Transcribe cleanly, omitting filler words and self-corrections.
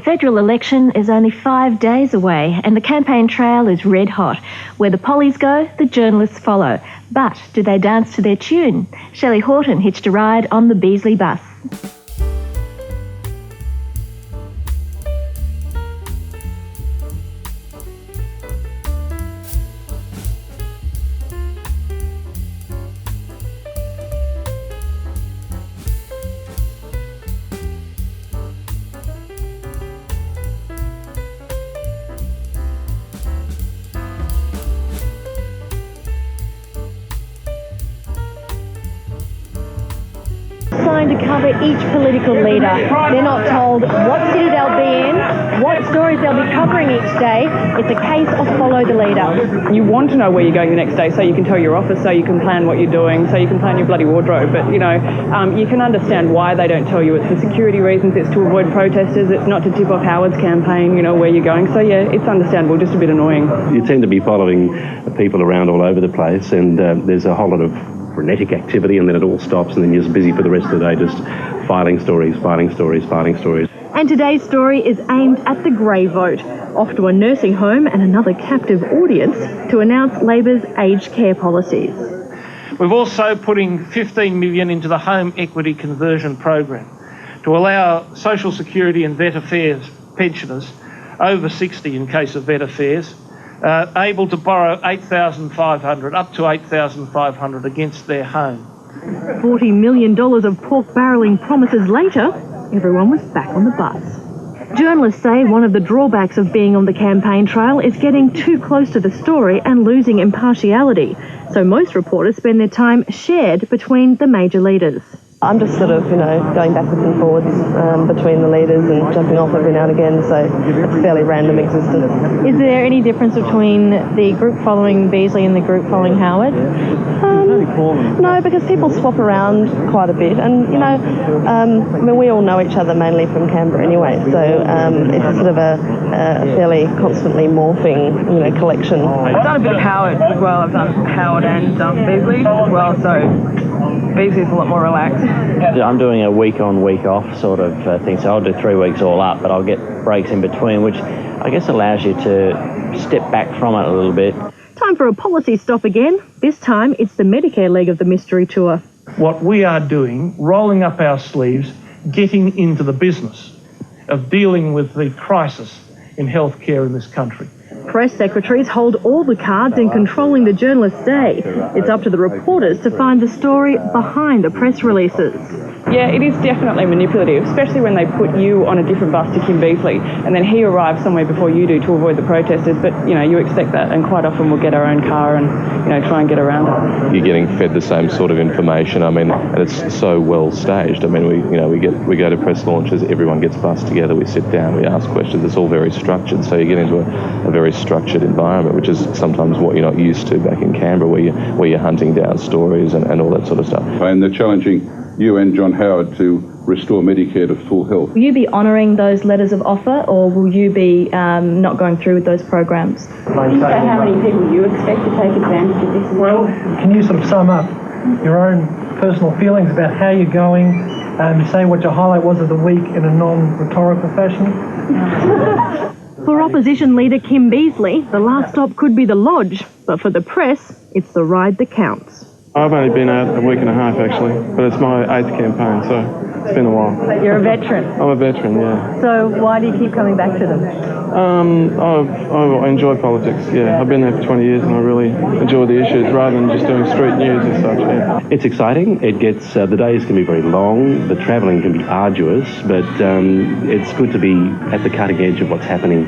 federal election is only 5 days away and the campaign trail is red hot. Where the pollies go, the journalists follow. But do they dance to their tune? Shelley Horton hitched a ride on the Beasley bus. Assigned to cover each political leader. They're not told what city they'll be in, what stories they'll be covering each day. It's a case of follow the leader. You want to know where you're going the next day so you can tell your office, so you can plan what you're doing, so you can plan your bloody wardrobe. But, you can understand why they don't tell you. It's for security reasons, it's to avoid protesters, it's not to tip off Howard's campaign, where you're going. So, yeah, it's understandable, just a bit annoying. You tend to be following people around all over the place, and there's a whole lot of frenetic activity, and then it all stops, and then you're just busy for the rest of the day just filing stories. And today's story is aimed at the grey vote, off to a nursing home and another captive audience to announce Labor's aged care policies. We're also putting $15 million into the home equity conversion program to allow Social Security and Vet Affairs pensioners over 60 in case of vet affairs able to borrow $8,500, up to $8,500 against their home. $40 million of pork barrelling promises later, everyone was back on the bus. Journalists say one of the drawbacks of being on the campaign trail is getting too close to the story and losing impartiality. So most reporters spend their time shared between the major leaders. I'm just sort of, going backwards and forwards between the leaders and jumping off every now and again, so it's a fairly random existence. Is there any difference between the group following Beasley and the group following Howard? No, because people swap around quite a bit, and, we all know each other mainly from Canberra anyway, so it's sort of a fairly constantly morphing, collection. I've done a bit of Howard as well. I've done Howard and Beasley as well, so Beasley's a lot more relaxed. I'm doing a week on, week off sort of thing, so I'll do 3 weeks all up, but I'll get breaks in between, which I guess allows you to step back from it a little bit. Time for a policy stop again. This time it's the Medicare leg of the mystery tour. What we are doing, rolling up our sleeves, getting into the business of dealing with the crisis in healthcare in this country. Press secretaries hold all the cards in controlling the journalist's day. It's up to the reporters to find the story behind the press releases. Yeah, it is definitely manipulative, especially when they put you on a different bus to Kim Beasley and then he arrives somewhere before you do to avoid the protesters. But, you expect that, and quite often we'll get our own car and, try and get around it. You're getting fed the same sort of information, and it's so well staged. We go to press launches, everyone gets bussed together, we sit down, we ask questions, it's all very structured. So you get into a very structured environment, which is sometimes what you're not used to back in Canberra, where you're hunting down stories and all that sort of stuff. And they're challenging you and John Howard to restore Medicare to full health. Will you be honouring those letters of offer, or will you be not going through with those programs? Can you say how many people you expect to take advantage of this? Well, can you sort of sum up your own personal feelings about how you're going, say what your highlight was of the week in a non-rhetorical fashion? For opposition leader Kim Beasley, the last stop could be the lodge, but for the press, it's the ride that counts. I've only been out a week and a half actually, but it's my 8th campaign, so it's been a while. But you're a veteran? I'm a veteran, yeah. So why do you keep coming back to them? I enjoy politics, yeah. I've been there for 20 years and I really enjoy the issues rather than just doing street news as such, yeah. It's exciting. It gets the days can be very long, the travelling can be arduous, but it's good to be at the cutting edge of what's happening.